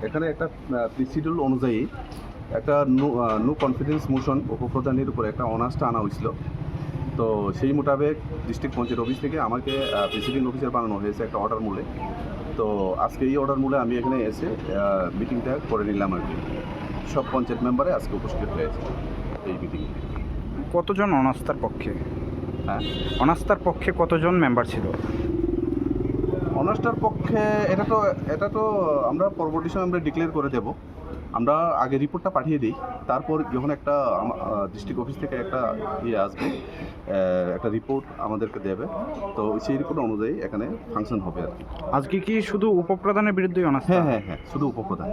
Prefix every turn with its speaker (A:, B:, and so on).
A: এখানে একটা শিডিউল অনুযায়ী একটা নো কনফিডেন্স মোশন উপপ্রধানের উপরে একটা অনার্সটা আনা হয়েছিল। তো সেই মোতাবেক ডিস্ট্রিক্ট পঞ্চায়েত অফিস থেকে আমাকে প্রেসিডেন্ট অফিসার বানানো হয়েছে একটা অর্ডার মূলে। তো আজকে এই অর্ডার মূলে আমি এখানে এসে মিটিংটা করে নিলাম আর কি। সব পঞ্চায়েত মেম্বারে আজকে উপস্থিত হয়েছে এই মিটিংয়ে।
B: কতজন অনাস্থার পক্ষে?
A: হ্যাঁ,
B: অনাস্থার পক্ষে কতজন মেম্বার ছিল?
A: অনার্সটার পক্ষে এটা তো আমরা পরবর্তী সময় আমরা ডিক্লেয়ার করে দেব। আমরা আগে রিপোর্টটা পাঠিয়ে দিই, তারপর যখন একটা ডিস্ট্রিক্ট অফিস থেকে একটা আসবে, একটা রিপোর্ট আমাদেরকে দেবে, তো সেই রিপোর্ট অনুযায়ী এখানে ফাংশন হবে আর কি।
B: আজকে কি শুধু উপপ্রধানের বিরুদ্ধে অনাস্থা?
A: হ্যাঁ, শুধু উপপ্রধান।